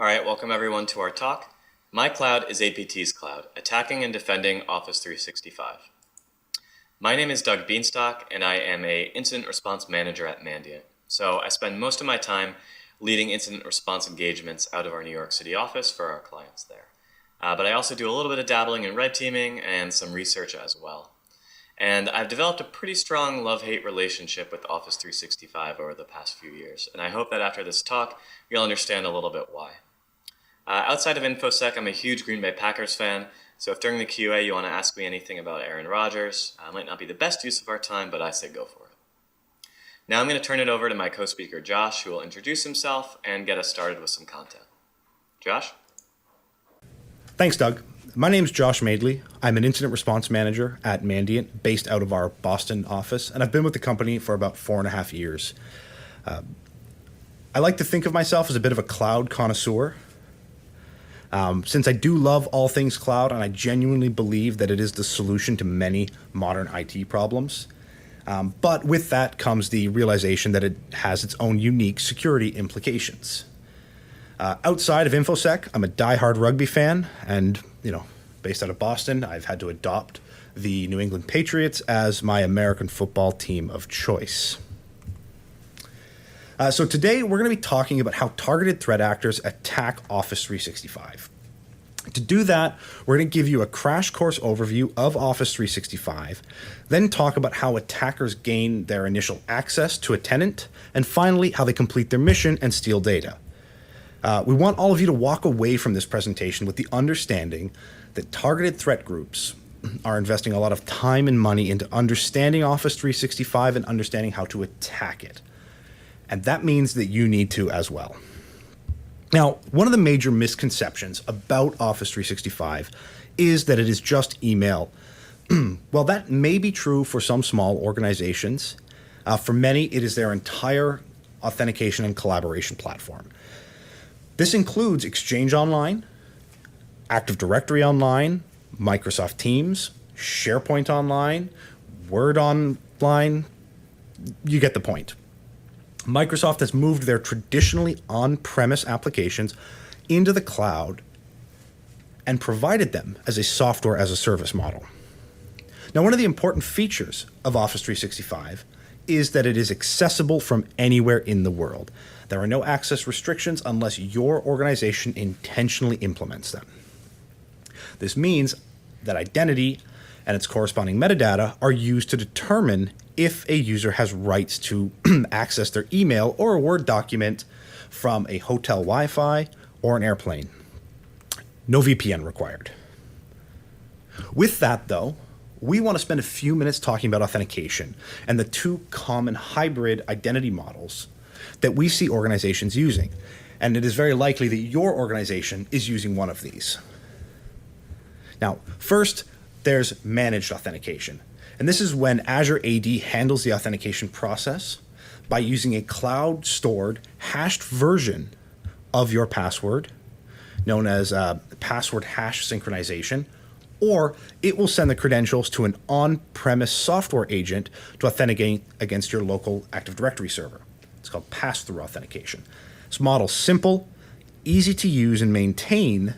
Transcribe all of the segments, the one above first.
Alright, welcome everyone to our talk. My cloud is APT's cloud, attacking and defending Office 365. My name is Doug Bienstock, and I am an incident response manager at Mandiant. So I spend most of my time leading incident response engagements out of our New York City office for our clients there. But I also do a little bit of dabbling in red teaming and some research as well. And I've developed a pretty strong love-hate relationship with Office 365 over the past few years. And I hope that after this talk, you'll understand a little bit why. Outside of InfoSec, I'm a huge Green Bay Packers fan, so if during the QA you want to ask me anything about Aaron Rodgers, it might not be the best use of our time, but I say go for it. Now I'm going to turn it over to my co-speaker Josh, who will introduce himself and get us started with some content. Josh? Thanks, Doug. My name is Josh Madeley. I'm an incident response manager at Mandiant, based out of our Boston office, and I've been with the company for about 4.5 years. I like to think of myself as a bit of a cloud connoisseur. Since I do love all things cloud, and I genuinely believe that it is the solution to many modern IT problems. But with that comes the realization that it has its own unique security implications. Outside of InfoSec, I'm a diehard rugby fan, and based out of Boston, I've had to adopt the New England Patriots as my American football team of choice. So today we're going to be talking about how targeted threat actors attack Office 365. To do that, we're going to give you a crash course overview of Office 365, then talk about how attackers gain their initial access to a tenant, and finally how they complete their mission and steal data. We want all of you to walk away from this presentation with the understanding that targeted threat groups are investing a lot of time and money into understanding Office 365 and understanding how to attack it. And that means that you need to as well. Now, one of the major misconceptions about Office 365 is that it is just email. Well, that may be true for some small organizations. For many, it is their entire authentication and collaboration platform. This includes Exchange Online, Active Directory Online, Microsoft Teams, SharePoint Online, Word Online. You get the point. Microsoft has moved their traditionally on-premise applications into the cloud and provided them as a software as a service model. Now, one of the important features of Office 365 is that it is accessible from anywhere in the world. There are no access restrictions unless your organization intentionally implements them. This means that identity and its corresponding metadata are used to determine if a user has rights to access their email or a Word document from a hotel Wi-Fi or an airplane. No VPN required. With that, though, we want to spend a few minutes talking about authentication and the two common hybrid identity models that we see organizations using. And it is very likely that your organization is using one of these. Now, first, there's managed authentication. And this is when Azure AD handles the authentication process by using a cloud-stored hashed version of your password, known as password hash synchronization, or it will send the credentials to an on-premise software agent to authenticate against your local Active Directory server. It's called pass-through authentication. This model's simple, easy to use and maintain,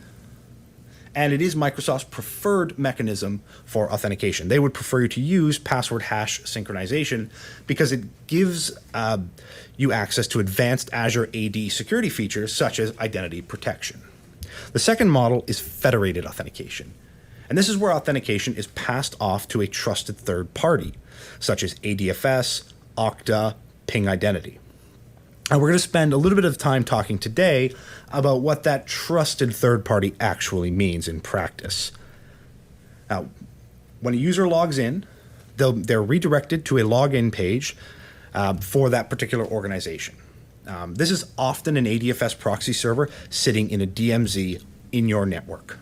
and it is Microsoft's preferred mechanism for authentication. They would prefer you to use password hash synchronization because it gives you access to advanced Azure AD security features such as identity protection. The second model is federated authentication. And this is where authentication is passed off to a trusted third party, such as ADFS, Okta, Ping Identity. And we're going to spend a little bit of time talking today about what that trusted third party actually means in practice. Now, when a user logs in, they're redirected to a login page for that particular organization. This is often an ADFS proxy server sitting in a DMZ in your network.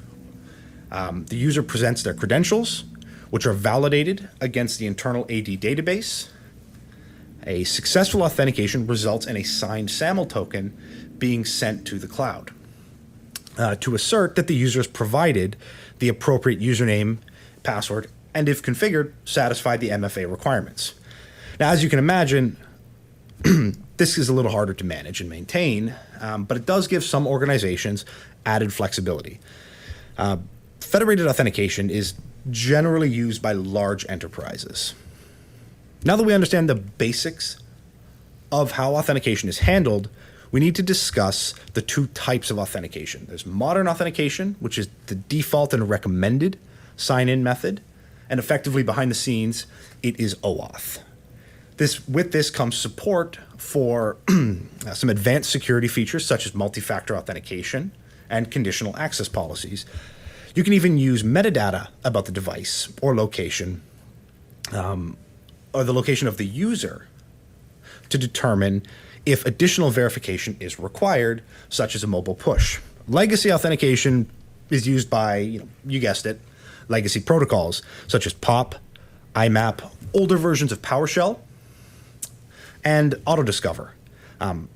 The user presents their credentials, which are validated against the internal AD database. A successful authentication results in a signed SAML token being sent to the cloud. to assert that the user has provided the appropriate username, password, and if configured, satisfied the MFA requirements. Now, as you can imagine, this is a little harder to manage and maintain, but it does give some organizations added flexibility. Federated authentication is generally used by large enterprises. Now that we understand the basics of how authentication is handled, we need to discuss the two types of authentication. There's modern authentication, which is the default and recommended sign-in method, and effectively behind the scenes, it is OAuth. With this comes support for some advanced security features such as multi-factor authentication and conditional access policies. You can even use metadata about the device or location, or the location of the user, to determine if additional verification is required, such as a mobile push. Legacy authentication is used by, you guessed it, legacy protocols such as POP, IMAP, older versions of PowerShell, and AutoDiscover.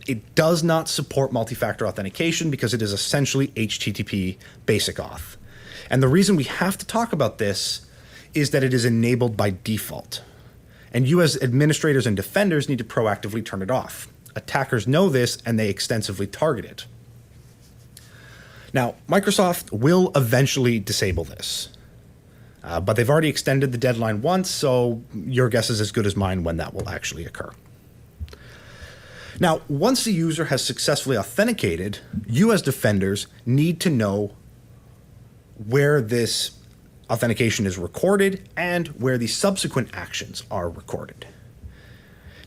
It does not support multi-factor authentication because it is essentially HTTP basic auth. And the reason we have to talk about this is that it is enabled by default. And you as administrators and defenders need to proactively turn it off. Attackers know this and they extensively target it. Now, Microsoft will eventually disable this, but they've already extended the deadline once, so your guess is as good as mine when that will actually occur. Now, once the user has successfully authenticated, you as defenders need to know where this authentication is recorded and where the subsequent actions are recorded.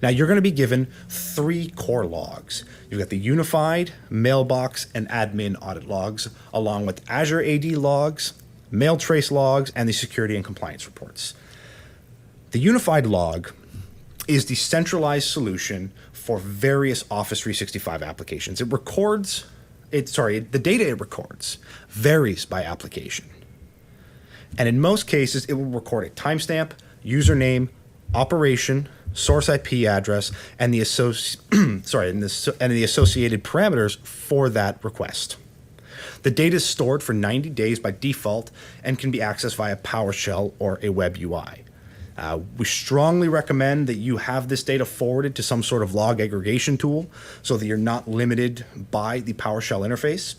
Now, you're going to be given 3 core logs. You've got the unified, mailbox, and admin audit logs, along with Azure AD logs, mail trace logs, and the security and compliance reports. The unified log is the centralized solution for various Office 365 applications. The data it records varies by application. And in most cases, it will record a timestamp, username, operation, source IP address, and the associated parameters for that request. The data is stored for 90 days by default and can be accessed via PowerShell or a web UI. We strongly recommend that you have this data forwarded to some sort of log aggregation tool so that you're not limited by the PowerShell interface.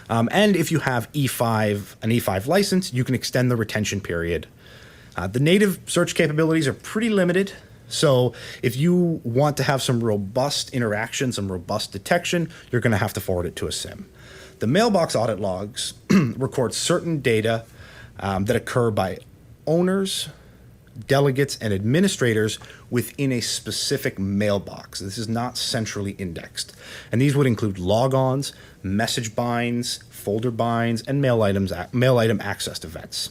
And if you have an E5 license, you can extend the retention period. The native search capabilities are pretty limited, so if you want to have some robust interaction, some robust detection, you're going to have to forward it to a SIM. The mailbox audit logs record certain data that occur by owners, delegates, and administrators within a specific mailbox. This is not centrally indexed. And these would include logons, message binds, folder binds, and mail item accessed events.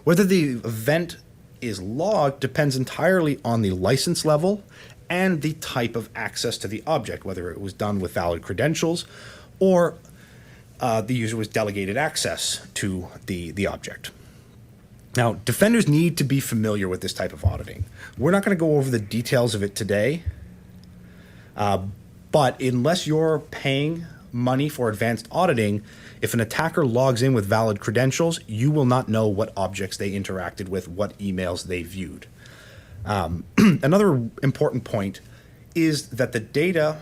Whether the event is logged depends entirely on the license level and the type of access to the object, whether it was done with valid credentials or the user was delegated access to the object. Now, defenders need to be familiar with this type of auditing. We're not going to go over the details of it today, but unless you're paying money for advanced auditing, if an attacker logs in with valid credentials, you will not know what objects they interacted with, what emails they viewed. Another important point is that the data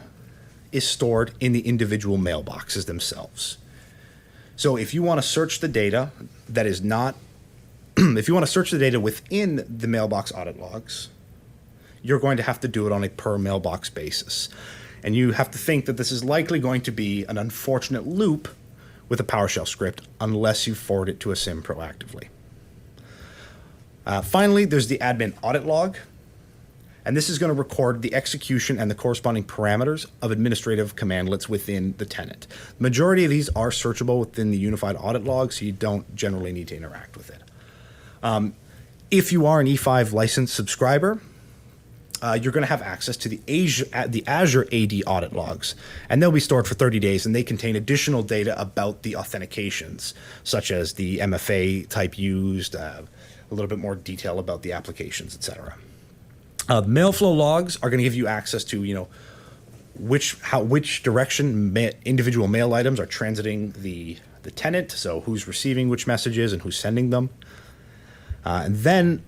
is stored in the individual mailboxes themselves. So if you want to search the data that is not if you want to search the data within the mailbox audit logs, you're going to have to do it on a per mailbox basis. And you have to think that this is likely going to be an unfortunate loop with a PowerShell script unless you forward it to a SIM proactively. Finally, there's the admin audit log. And this is going to record the execution and the corresponding parameters of administrative commandlets within the tenant. The majority of these are searchable within the unified audit log, so you don't generally need to interact with it. If you are an E5 licensed subscriber, you're going to have access to the Azure AD audit logs, and they'll be stored for 30 days, and they contain additional data about the authentications, such as the MFA type used, a little bit more detail about the applications, etc. Mailflow logs are going to give you access to, which direction individual mail items are transiting the tenant, so who's receiving which messages and who's sending them. And then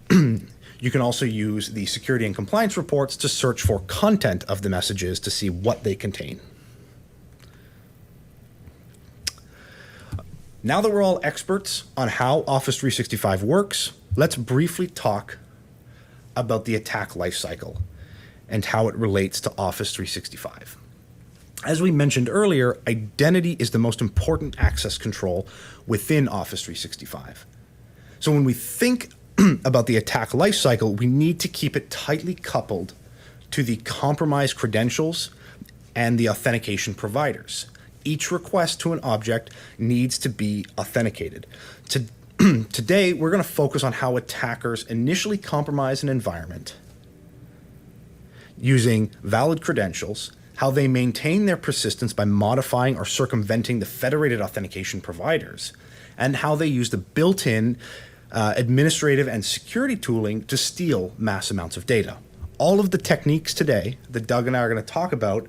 you can also use the security and compliance reports to search for content of the messages to see what they contain. Now that we're all experts on how Office 365 works, let's briefly talk about the attack lifecycle and how it relates to Office 365. As we mentioned earlier, identity is the most important access control within Office 365. So when we think about the attack lifecycle, we need to keep it tightly coupled to the compromised credentials and the authentication providers. Each request to an object needs to be authenticated. Today, we're going to focus on how attackers initially compromise an environment using valid credentials, how they maintain their persistence by modifying or circumventing the federated authentication providers, and how they use the built-in administrative and security tooling to steal mass amounts of data. All of the techniques today that Doug and I are going to talk about,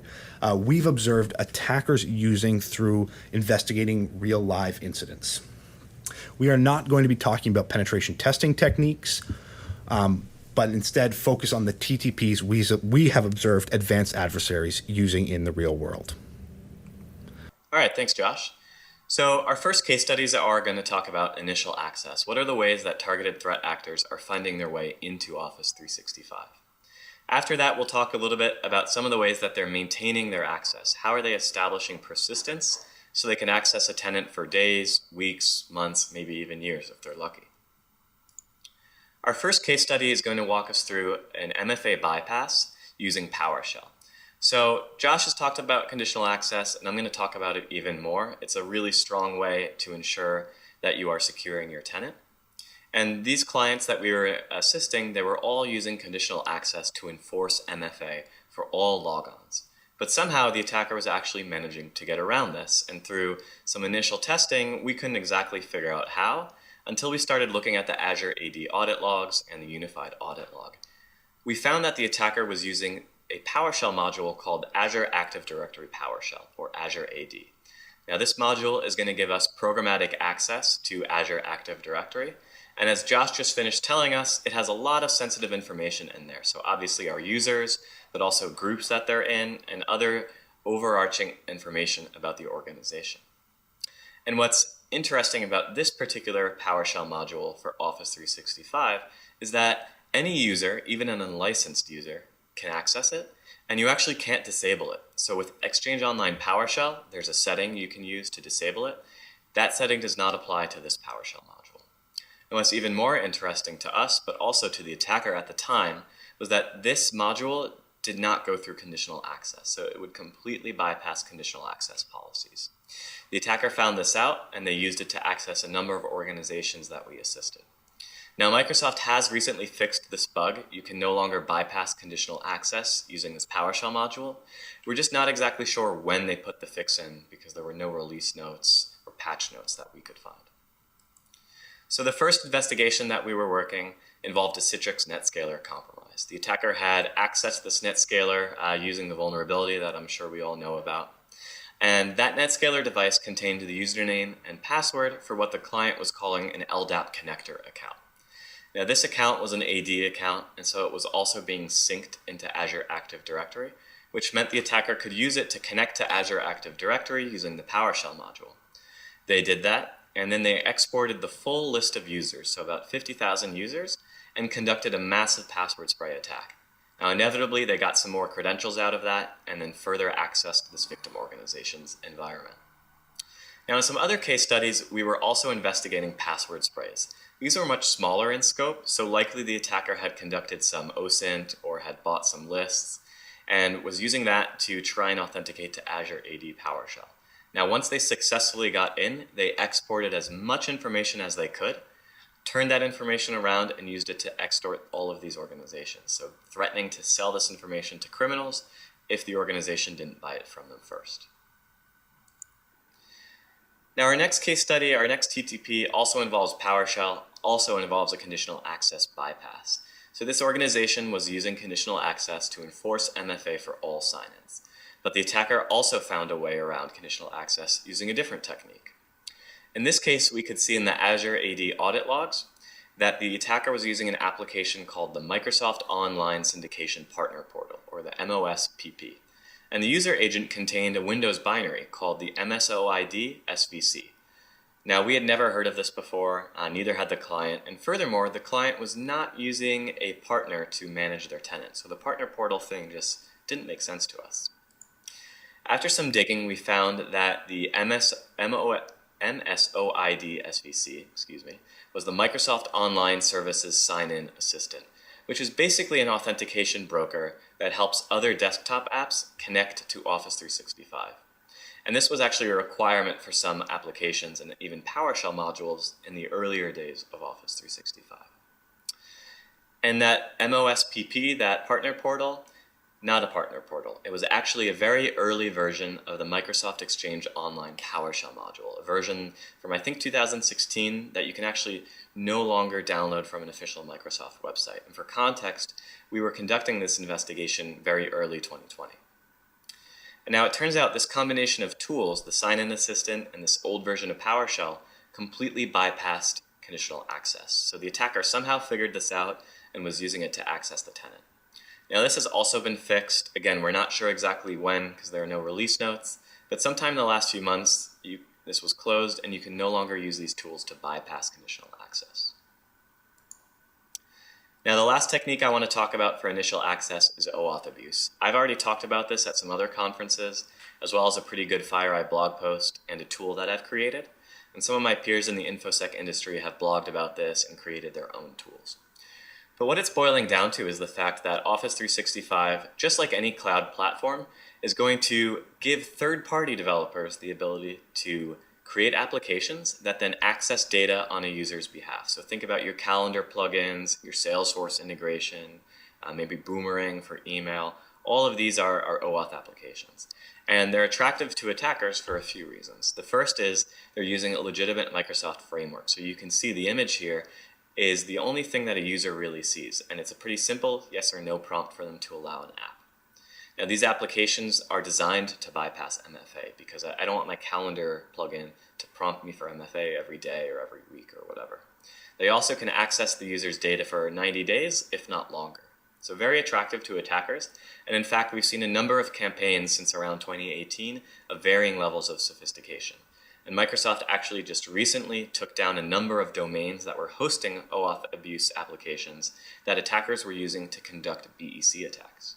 we've observed attackers using through investigating real live incidents. We are not going to be talking about penetration testing techniques, but instead focus on the TTPs we have observed advanced adversaries using in the real world. All right, thanks, Josh. So our first case studies are going to talk about initial access. What are the ways that targeted threat actors are finding their way into Office 365? After that, we'll talk a little bit about some of the ways that they're maintaining their access. How are they establishing persistence so they can access a tenant for days, weeks, months, maybe even years if they're lucky. Our first case study is going to walk us through an MFA bypass using PowerShell. So Josh has talked about conditional access, and I'm going to talk about it even more. It's a really strong way to ensure that you are securing your tenant. And these clients that we were assisting, they were all using conditional access to enforce MFA for all logons. But somehow the attacker was actually managing to get around this, and through some initial testing, we couldn't exactly figure out how until we started looking at the Azure AD audit logs and the unified audit log. We found that the attacker was using a PowerShell module called Azure Active Directory PowerShell, or Azure AD. Now this module is going to give us programmatic access to Azure Active Directory, and as Josh just finished telling us, it has a lot of sensitive information in there. So obviously our users, but also groups that they're in, and other overarching information about the organization. And what's interesting about this particular PowerShell module for Office 365 is that any user, even an unlicensed user, can access it, and you actually can't disable it. So with Exchange Online PowerShell, there's a setting you can use to disable it. That setting does not apply to this PowerShell module. And what's even more interesting to us, but also to the attacker at the time, was that this module did not go through conditional access, so it would completely bypass conditional access policies. The attacker found this out, and they used it to access a number of organizations that we assisted. Now, Microsoft has recently fixed this bug. You can no longer bypass conditional access using this PowerShell module. We're just not exactly sure when they put the fix in because there were no release notes or patch notes that we could find. So the first investigation that we were working involved a Citrix NetScaler compromise. The attacker had accessed this NetScaler using the vulnerability that I'm sure we all know about. And that NetScaler device contained the username and password for what the client was calling an LDAP connector account. Now this account was an AD account, and so it was also being synced into Azure Active Directory, which meant the attacker could use it to connect to Azure Active Directory using the PowerShell module. They did that, and then they exported the full list of users, so about 50,000 users, and conducted a massive password spray attack. Now inevitably they got some more credentials out of that, and then further accessed this victim organization's environment. Now in some other case studies, we were also investigating password sprays. These are much smaller in scope, so likely the attacker had conducted some OSINT or had bought some lists, and was using that to try and authenticate to Azure AD PowerShell. Now, once they successfully got in, they exported as much information as they could, turned that information around, and used it to extort all of these organizations. So threatening to sell this information to criminals if the organization didn't buy it from them first. Now, our next case study, our next TTP also involves PowerShell, also involves a conditional access bypass. So this organization was using conditional access to enforce MFA for all sign-ins. but the attacker also found a way around conditional access using a different technique. In this case, we could see in the Azure AD audit logs that the attacker was using an application called the Microsoft Online Syndication Partner Portal, or the MOSPP. And the user agent contained a Windows binary called the MSOID SVC. Now, we had never heard of this before, neither had the client, and furthermore, the client was not using a partner to manage their tenant, so the partner portal thing just didn't make sense to us. After some digging, we found that the MSOID SVC, was the Microsoft Online Services Sign-In Assistant, which is basically an authentication broker that helps other desktop apps connect to Office 365. And this was actually a requirement for some applications and even PowerShell modules in the earlier days of Office 365. And that MOSPP, that partner portal, not a partner portal. It was actually a very early version of the Microsoft Exchange Online PowerShell module, a version from I think 2016 that you can actually no longer download from an official Microsoft website. And for context, we were conducting this investigation very early 2020. And now it turns out this combination of tools, the sign-in assistant and this old version of PowerShell, completely bypassed conditional access. So the attacker somehow figured this out and was using it to access the tenant. Now this has also been fixed. Again, we're not sure exactly when because there are no release notes, but sometime in the last few months this was closed and you can no longer use these tools to bypass conditional access. Now the last technique I want to talk about for initial access is OAuth abuse. I've already talked about this at some other conferences, as well as a pretty good FireEye blog post and a tool that I've created. And some of my peers in the InfoSec industry have blogged about this and created their own tools. But what it's boiling down to is the fact that Office 365, just like any cloud platform, is going to give third-party developers the ability to create applications that then access data on a user's behalf. So think about your calendar plugins, your Salesforce integration, maybe Boomerang for email. All of these are OAuth applications. And they're attractive to attackers for a few reasons. The first is they're using a legitimate Microsoft framework. So you can see the image here is the only thing that a user really sees. And it's a pretty simple yes or no prompt for them to allow an app. Now these applications are designed to bypass MFA because I don't want my calendar plugin to prompt me for MFA every day or every week or whatever. They also can access the user's data for 90 days, if not longer. So very attractive to attackers. And in fact, we've seen a number of campaigns since around 2018 of varying levels of sophistication. And Microsoft actually just recently took down a number of domains that were hosting OAuth abuse applications that attackers were using to conduct BEC attacks.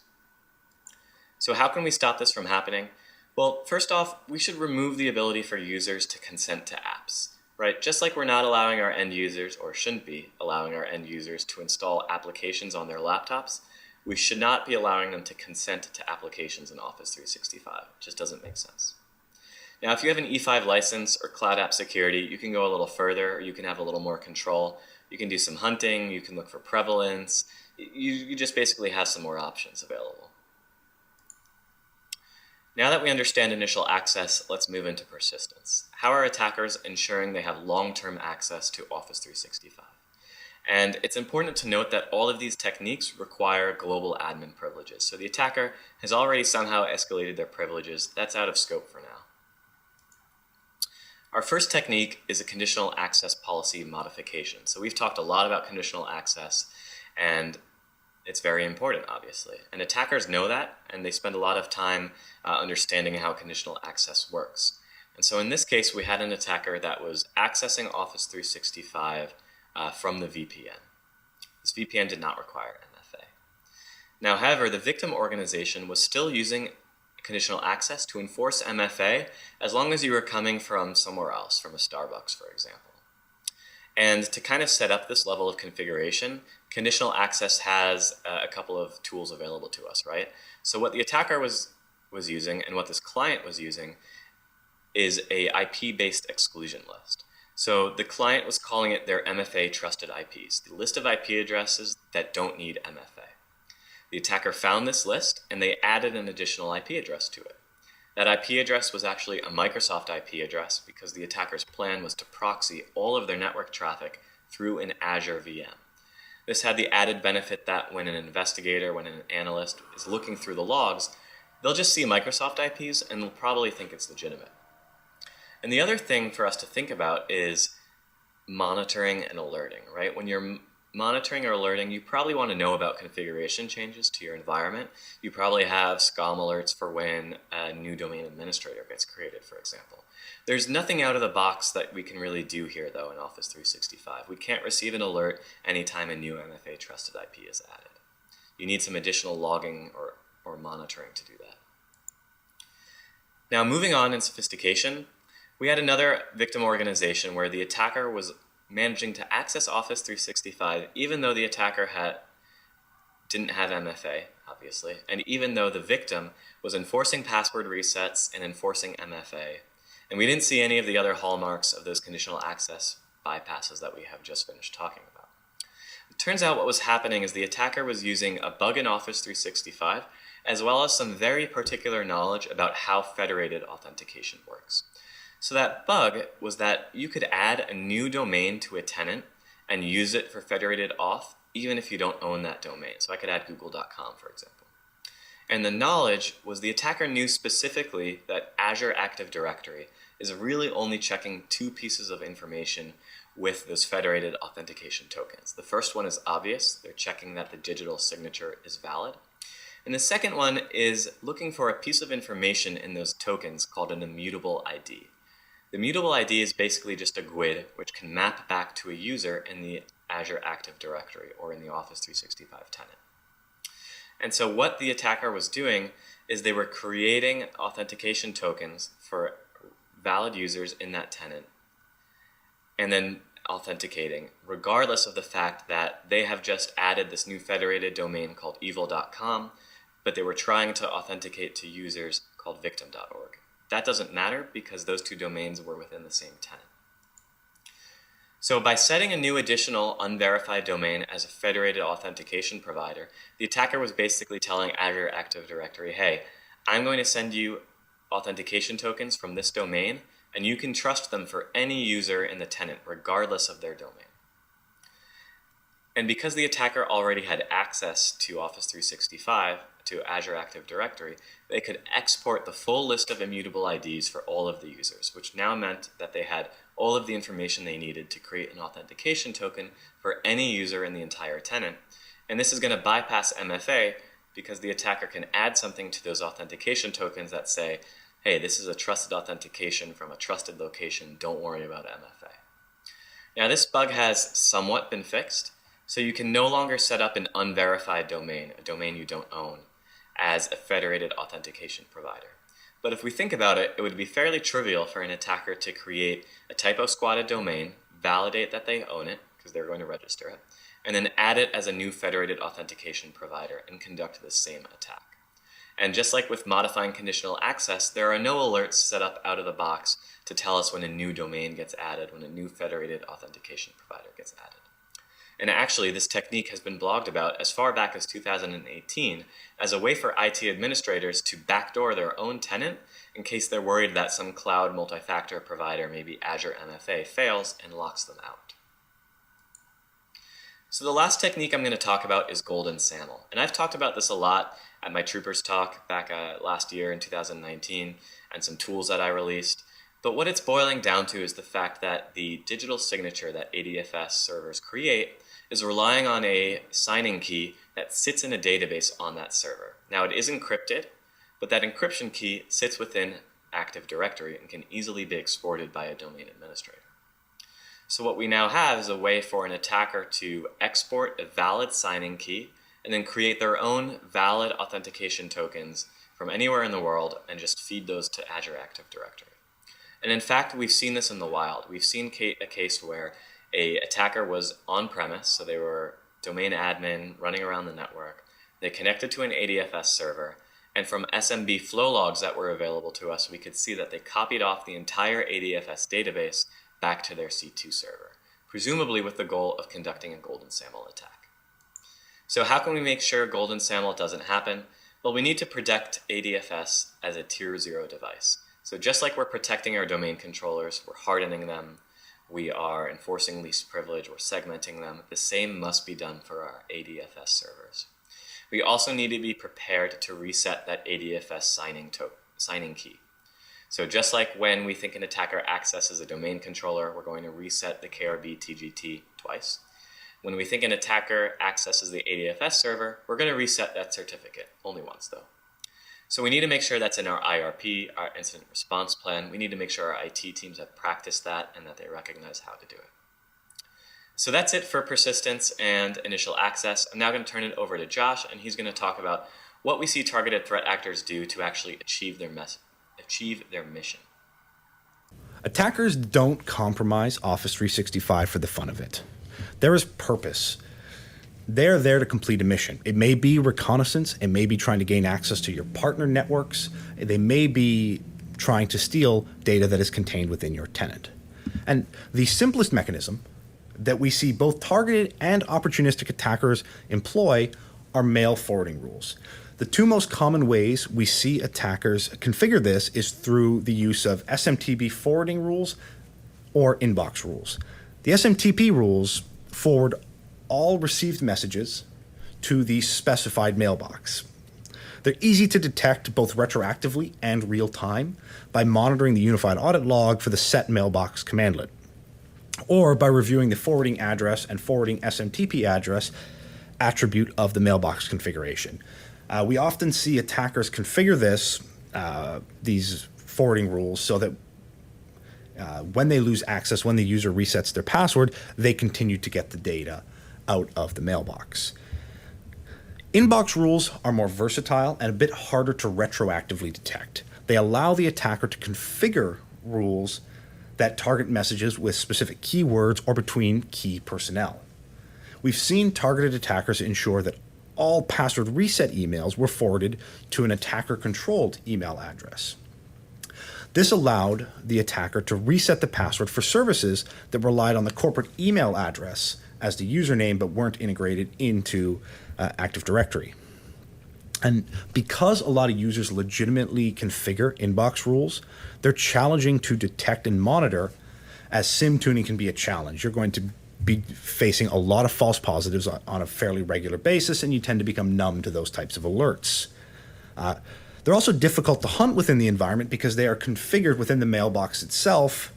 So how can we stop this from happening? Well, first off, we should remove the ability for users to consent to apps, right? Just like we're not allowing our end users, or shouldn't be allowing our end users to install applications on their laptops, we should not be allowing them to consent to applications in Office 365. It just doesn't make sense. Now, if you have an E5 license or Cloud App Security, you can go a little further, or you can have a little more control. You can do some hunting, you can look for prevalence. You just basically have some more options available. Now that we understand initial access, let's move into persistence. How are attackers ensuring they have long-term access to Office 365? And it's important to note that all of these techniques require global admin privileges. So the attacker has already somehow escalated their privileges. That's out of scope for now. Our first technique is a conditional access policy modification. So we've talked a lot about conditional access, and it's very important, obviously. And attackers know that, and they spend a lot of time understanding how conditional access works. And so in this case, we had an attacker that was accessing Office 365 from the VPN. This VPN did not require MFA. Now, however, the victim organization was still using conditional access to enforce MFA as long as you were coming from somewhere else, from a Starbucks, for example. And to kind of set up this level of configuration, conditional access has a couple of tools available to us, right? So what the attacker was using and what this client was using is a IP-based exclusion list. So the client was calling it their MFA trusted IPs, the list of IP addresses that don't need MFA. The attacker found this list and they added an additional IP address to it. That IP address was actually a Microsoft IP address because the attacker's plan was to proxy all of their network traffic through an Azure VM. This had the added benefit that when an investigator, when an analyst is looking through the logs, they'll just see Microsoft IPs and they'll probably think it's legitimate. And the other thing for us to think about is monitoring and alerting, right? When you're monitoring or alerting, you probably want to know about configuration changes to your environment. You probably have SCOM alerts for when a new domain administrator gets created, for example. There's nothing out of the box that we can really do here, though, in Office 365. We can't receive an alert anytime a new MFA trusted IP is added. You need some additional logging or monitoring to do that. Now, moving on in Sophistication, we had another victim organization where the attacker was managing to access Office 365 even though the attacker didn't have MFA, obviously, and even though the victim was enforcing password resets and enforcing MFA. And we didn't see any of the other hallmarks of those conditional access bypasses that we have just finished talking about. It turns out what was happening is the attacker was using a bug in Office 365 as well as some very particular knowledge about how federated authentication works. So that bug was that you could add a new domain to a tenant and use it for federated auth even if you don't own that domain. So I could add google.com, for example. And the knowledge was the attacker knew specifically that Azure Active Directory is really only checking two pieces of information with those federated authentication tokens. The first one is obvious. They're checking that the digital signature is valid. And the second one is looking for a piece of information in those tokens called an immutable ID. The immutable ID is basically just a GUID which can map back to a user in the Azure Active Directory or in the Office 365 tenant. And so what the attacker was doing is they were creating authentication tokens for valid users in that tenant and then authenticating, regardless of the fact that they have just added this new federated domain called evil.com, but they were trying to authenticate to users called victim.org. That doesn't matter because those two domains were within the same tenant. So by setting a new additional unverified domain as a federated authentication provider, the attacker was basically telling Azure Active Directory, hey, I'm going to send you authentication tokens from this domain, and you can trust them for any user in the tenant, regardless of their domain. And because the attacker already had access to Office 365, to Azure Active Directory, they could export the full list of immutable IDs for all of the users, which now meant that they had all of the information they needed to create an authentication token for any user in the entire tenant. And this is going to bypass MFA because the attacker can add something to those authentication tokens that say, hey, this is a trusted authentication from a trusted location, don't worry about MFA. Now this bug has somewhat been fixed, so you can no longer set up an unverified domain, a domain you don't own, as a federated authentication provider. But if we think about it, it would be fairly trivial for an attacker to create a typo squatted domain, validate that they own it, because they're going to register it, and then add it as a new federated authentication provider and conduct the same attack. And just like with modifying conditional access, there are no alerts set up out of the box to tell us when a new domain gets added, when a new federated authentication provider gets added. And actually, this technique has been blogged about as far back as 2018 as a way for IT administrators to backdoor their own tenant in case they're worried that some cloud multi-factor provider, maybe Azure MFA, fails and locks them out. So the last technique I'm going to talk about is GoldSaml. And I've talked about this a lot at my Troopers talk back last year in 2019 and some tools that I released. But what it's boiling down to is the fact that the digital signature that ADFS servers create is relying on a signing key that sits in a database on that server. Now it is encrypted, but that encryption key sits within Active Directory and can easily be exported by a domain administrator. So what we now have is a way for an attacker to export a valid signing key and then create their own valid authentication tokens from anywhere in the world and just feed those to Azure Active Directory. And in fact, we've seen this in the wild. We've seen a case where an attacker was on-premise, so they were domain admin running around the network. They connected to an ADFS server, and from SMB flow logs that were available to us, we could see that they copied off the entire ADFS database back to their C2 server, presumably with the goal of conducting a GoldSaml attack. So how can we make sure GoldSaml doesn't happen? Well, we need to protect ADFS as a tier 0 device. So just like we're protecting our domain controllers, we're hardening them, we are enforcing least privilege, we're segmenting them, the same must be done for our ADFS servers. We also need to be prepared to reset that ADFS signing key. So just like when we think an attacker accesses a domain controller, we're going to reset the KRB TGT twice. When we think an attacker accesses the ADFS server, we're going to reset that certificate, only once though. So we need to make sure that's in our IRP, our incident response plan. We need to make sure our IT teams have practiced that and that they recognize how to do it. So that's it for persistence and initial access. I'm now going to turn it over to Josh, and he's going to talk about what we see targeted threat actors do to actually achieve their mission. Attackers don't compromise Office 365 for the fun of it. There is purpose. They're there to complete a mission. It may be reconnaissance. It may be trying to gain access to your partner networks. They may be trying to steal data that is contained within your tenant. And the simplest mechanism that we see both targeted and opportunistic attackers employ are mail forwarding rules. The two most common ways we see attackers configure this is through the use of SMTP forwarding rules or inbox rules. The SMTP rules forward all received messages to the specified mailbox. They're easy to detect both retroactively and real time by monitoring the unified audit log for the set mailbox commandlet, or by reviewing the forwarding address and forwarding SMTP address attribute of the mailbox configuration. We often see attackers configure these forwarding rules so that when they lose access, when the user resets their password, they continue to get the data out of the mailbox. Inbox rules are more versatile and a bit harder to retroactively detect. They allow the attacker to configure rules that target messages with specific keywords or between key personnel. We've seen targeted attackers ensure that all password reset emails were forwarded to an attacker-controlled email address. This allowed the attacker to reset the password for services that relied on the corporate email address as the username but weren't integrated into Active Directory. And because a lot of users legitimately configure inbox rules, they're challenging to detect and monitor, as SIM tuning can be a challenge. You're going to be facing a lot of false positives on a fairly regular basis, and you tend to become numb to those types of alerts. They're also difficult to hunt within the environment because they are configured within the mailbox itself,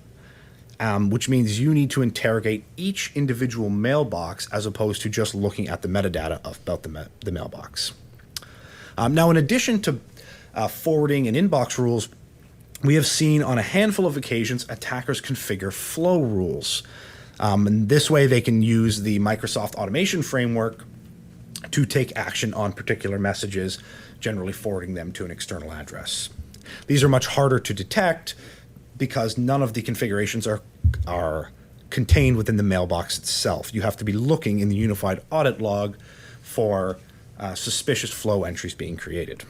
which means you need to interrogate each individual mailbox as opposed to just looking at the metadata about the mailbox. Now, in addition to forwarding and inbox rules, we have seen on a handful of occasions attackers configure flow rules. And this way they can use the Microsoft automation framework to take action on particular messages, generally forwarding them to an external address. These are much harder to detect because none of the configurations are contained within the mailbox itself. You have to be looking in the unified audit log for suspicious flow entries being created.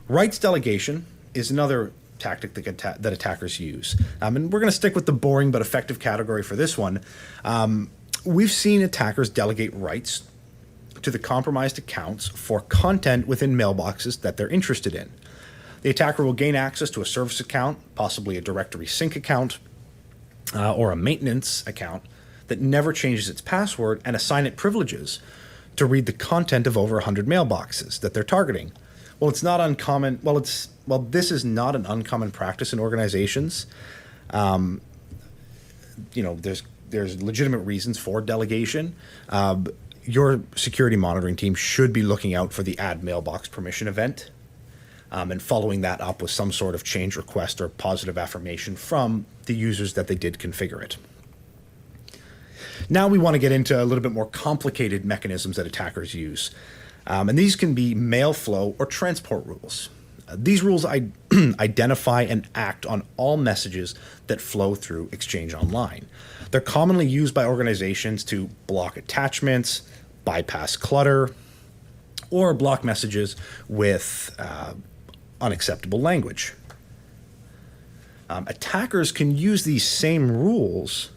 Rights delegation is another tactic that attackers use. And we're going to stick with the boring but effective category for this one. We've seen attackers delegate rights to the compromised accounts for content within mailboxes that they're interested in. The attacker will gain access to a service account, possibly a directory sync account, or a maintenance account that never changes its password, and assign it privileges to read the content of over 100 mailboxes that they're targeting. Well, it's not uncommon. This is not an uncommon practice in organizations. There's legitimate reasons for delegation. Your security monitoring team should be looking out for the add mailbox permission event, and following that up with some sort of change request or positive affirmation from the users that they did configure it. Now we want to get into a little bit more complicated mechanisms that attackers use. And these can be mail flow or transport rules. These rules identify and act on all messages that flow through Exchange Online. They're commonly used by organizations to block attachments, bypass clutter, or block messages with unacceptable language. Attackers can use these same rules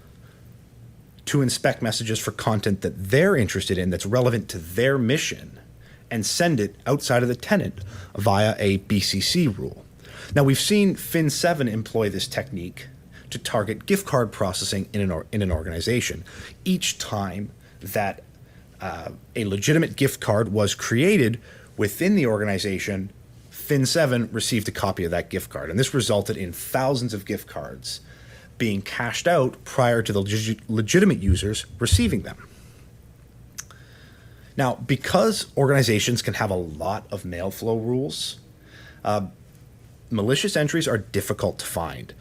to inspect messages for content that they're interested in that's relevant to their mission and send it outside of the tenant via a BCC rule. Now, we've seen Fin7 employ this technique to target gift card processing in an organization. Each time that a legitimate gift card was created within the organization, Fin7 received a copy of that gift card. And this resulted in thousands of gift cards being cashed out prior to the legitimate users receiving them. Now, because organizations can have a lot of mail flow rules, malicious entries are difficult to find.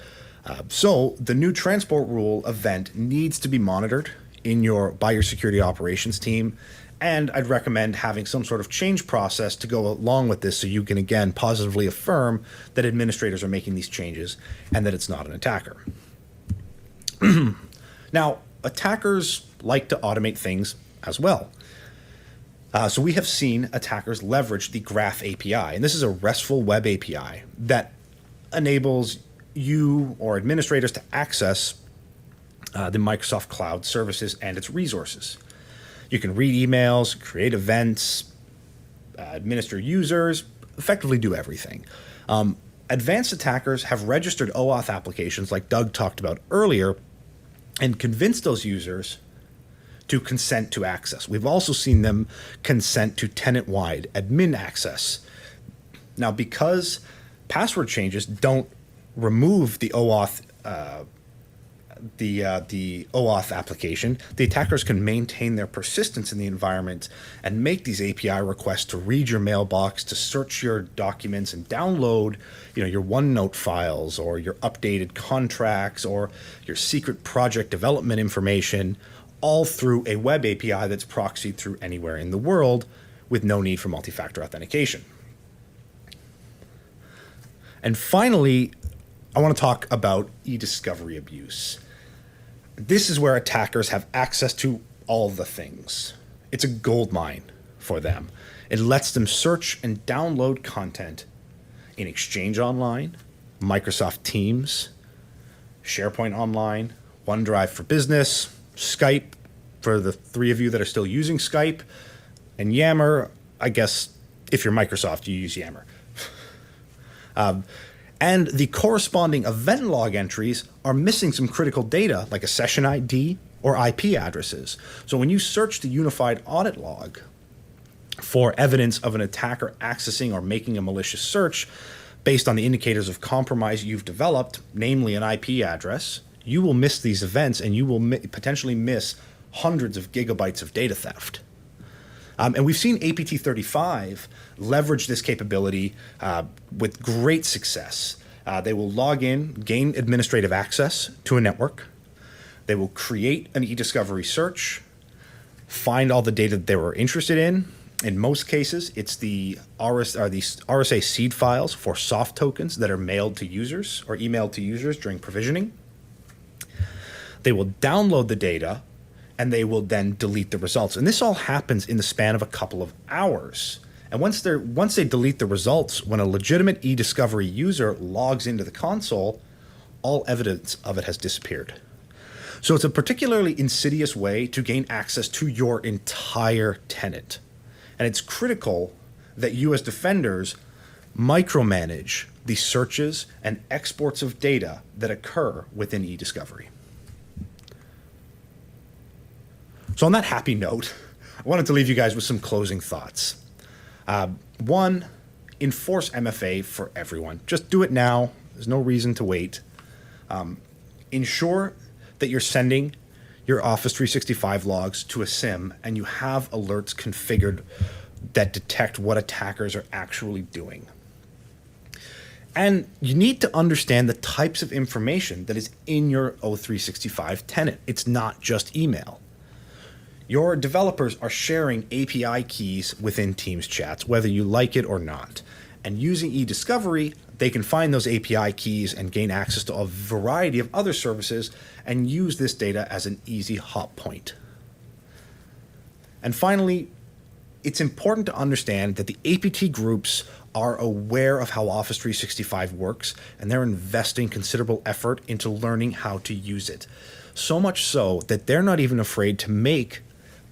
So the new transport rule event needs to be monitored by your security operations team. And I'd recommend having some sort of change process to go along with this so you can, again, positively affirm that administrators are making these changes and that it's not an attacker. Now, attackers like to automate things as well. So we have seen attackers leverage the Graph API. And this is a RESTful web API that enables you or administrators to access the Microsoft Cloud services and its resources. You can read emails, create events, administer users, effectively do everything. Advanced attackers have registered OAuth applications like Doug talked about earlier and convinced those users to consent to access. We've also seen them consent to tenant-wide admin access. Now, because password changes don't remove the OAuth the OAuth application, the attackers can maintain their persistence in the environment and make these API requests to read your mailbox, to search your documents and download, your OneNote files or your updated contracts or your secret project development information, all through a web API that's proxied through anywhere in the world with no need for multi-factor authentication. And finally, I want to talk about EDiscovery Abuse. This is where attackers have access to all the things. It's a goldmine for them. It lets them search and download content in Exchange Online, Microsoft Teams, SharePoint Online, OneDrive for Business, Skype for the three of you that are still using Skype, and Yammer. I guess if you're Microsoft, you use Yammer. And the corresponding event log entries are missing some critical data like a session ID or IP addresses. So when you search the unified audit log for evidence of an attacker accessing or making a malicious search based on the indicators of compromise you've developed, namely an IP address, you will miss these events and you will potentially miss hundreds of gigabytes of data theft. And we've seen APT 35 leverage this capability with great success. They will log in, gain administrative access to a network. They will create an eDiscovery search, find all the data that they were interested in. In most cases, it's the RSA seed files for soft tokens that are mailed to users or emailed to users during provisioning. They will download the data and they will then delete the results. And this all happens in the span of a couple of hours. And once they delete the results, when a legitimate eDiscovery user logs into the console, all evidence of it has disappeared. So it's a particularly insidious way to gain access to your entire tenant. And it's critical that you as defenders micromanage the searches and exports of data that occur within eDiscovery. So on that happy note, I wanted to leave you guys with some closing thoughts. One, enforce MFA for everyone. Just do it now. There's no reason to wait. Ensure that you're sending your Office 365 logs to a SIM and you have alerts configured that detect what attackers are actually doing. And you need to understand the types of information that is in your O365 tenant. It's not just email. Your developers are sharing API keys within Teams chats, whether you like it or not. And using eDiscovery, they can find those API keys and gain access to a variety of other services and use this data as an easy hot point. And finally, it's important to understand that the APT groups are aware of how Office 365 works, and they're investing considerable effort into learning how to use it. So much so that they're not even afraid to make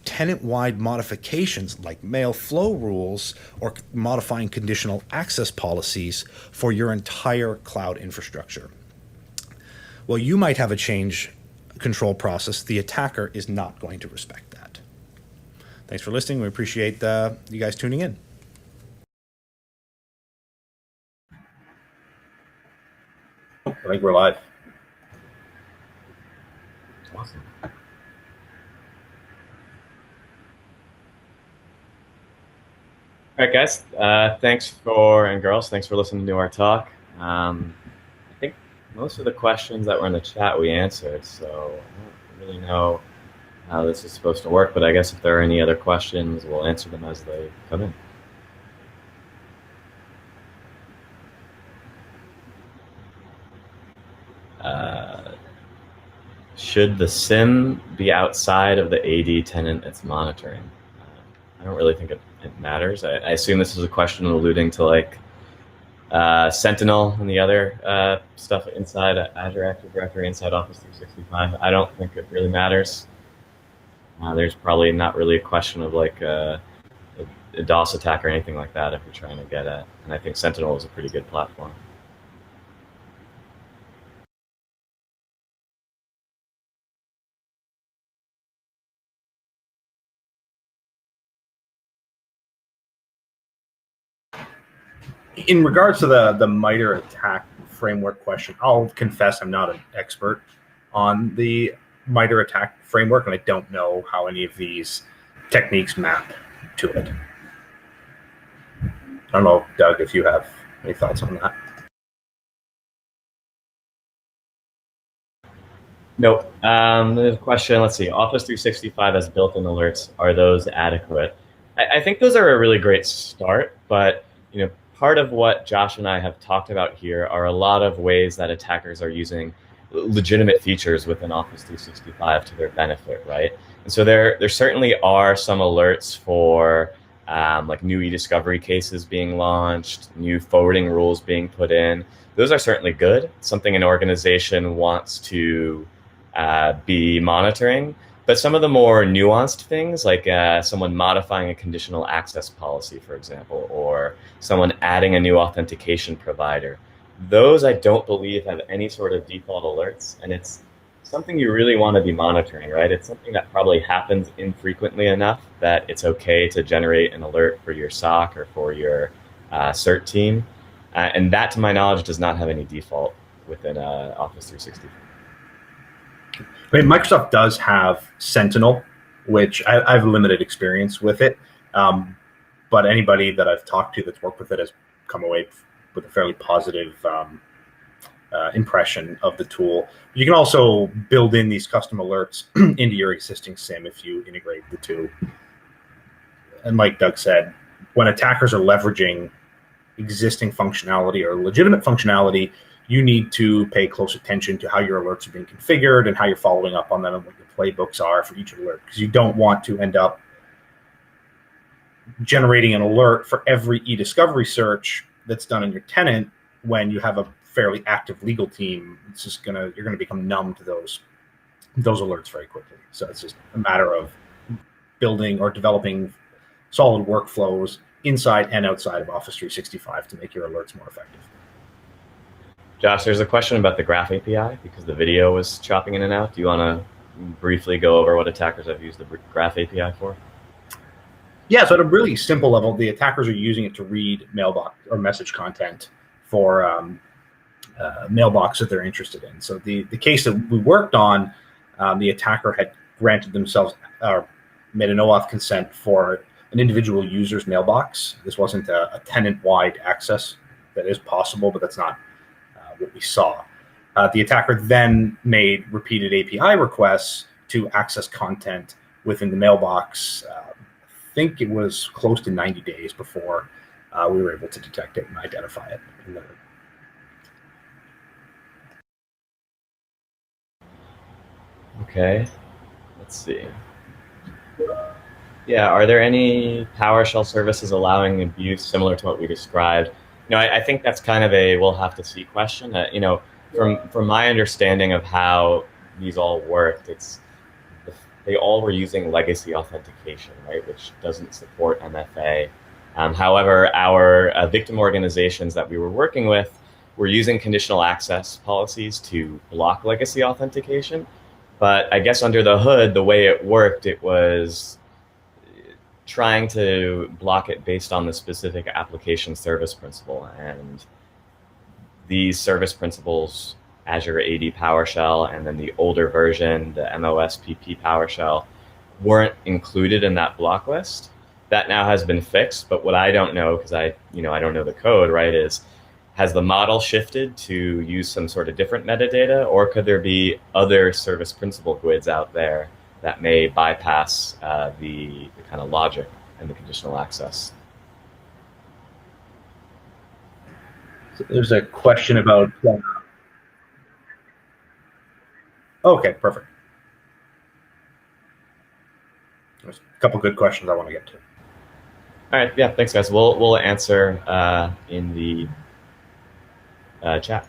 tenant-wide modifications like mail flow rules or modifying conditional access policies for your entire cloud infrastructure. Well, you might have a change control process. The attacker is not going to respect that. Thanks for listening. We appreciate you guys tuning in. I think we're live. Awesome. All right, guys. Thanks and girls. Thanks for listening to our talk. I think most of the questions that were in the chat we answered, so I don't really know how this is supposed to work, but I guess if there are any other questions, we'll answer them as they come in. Should the SIM be outside of the AD tenant it's monitoring? I don't really think it matters. I assume this is a question alluding to like Sentinel and the other stuff inside Azure Active Directory, inside Office 365. I don't think it really matters. There's probably not really a question of like a DOS attack or anything like that if you're trying to get at. And I think Sentinel is a pretty good platform. In regards to the MITRE attack framework question, I'll confess I'm not an expert on the MITRE attack framework, and I don't know how any of these techniques map to it. I don't know, Doug, if you have any thoughts on that. Nope. There's a question. Let's see. Office 365 has built-in alerts. Are those adequate? I think those are a really great start, but part of what Josh and I have talked about here are a lot of ways that attackers are using legitimate features within Office 365 to their benefit, right? And so there certainly are some alerts for like new EDiscovery cases being launched, new forwarding rules being put in. Those are certainly good. Something an organization wants to be monitoring. But some of the more nuanced things, like someone modifying a conditional access policy, for example, or someone adding a new authentication provider, those I don't believe have any sort of default alerts. And it's something you really want to be monitoring, right? It's something that probably happens infrequently enough that it's okay to generate an alert for your SOC or for your CERT team. And that, to my knowledge, does not have any default within Office 365. I mean, Microsoft does have Sentinel, which I have limited experience with it. But anybody that I've talked to that's worked with it has come away with a fairly positive impression of the tool. You can also build in these custom alerts into your existing SIM if you integrate the two. And like Doug said, when attackers are leveraging existing functionality or legitimate functionality, you need to pay close attention to how your alerts are being configured and how you're following up on them and what your playbooks are for each alert, because you don't want to end up generating an alert for every EDiscovery search that's done in your tenant when you have a fairly active legal team. It's just you're gonna become numb to those alerts very quickly. So it's just a matter of building or developing solid workflows inside and outside of Office 365 to make your alerts more effective. Josh, there's a question about the Graph API because the video was chopping in and out. Do you want to briefly go over what attackers have used the Graph API for? Yeah, so at a really simple level, the attackers are using it to read mailbox or message content for mailbox that they're interested in. So the case that we worked on, the attacker had granted themselves or made a no-auth consent for an individual user's mailbox. This wasn't a tenant-wide access. That is possible, but that's not what we saw. The attacker then made repeated API requests to access content within the mailbox. I think it was close to 90 days before we were able to detect it and identify it. Okay, let's see. Yeah, are there any PowerShell services allowing abuse similar to what we described? I think that's kind of a we'll have to see question. From my understanding of how these all worked, they all were using legacy authentication, right, which doesn't support MFA. However, our victim organizations that we were working with were using conditional access policies to block legacy authentication. But I guess under the hood, the way it worked, it was trying to block it based on the specific application service principal. And these service principals, Azure AD PowerShell, and then the older version, the MOSPP PowerShell, weren't included in that block list. That now has been fixed, but what I don't know, because I don't know the code, right, is has the model shifted to use some sort of different metadata, or could there be other service principal GUIDs out there that may bypass the kind of logic and the conditional access? There's a question about. Okay, perfect. There's a couple good questions I want to get to. All right, yeah, thanks, guys. We'll answer in the chat.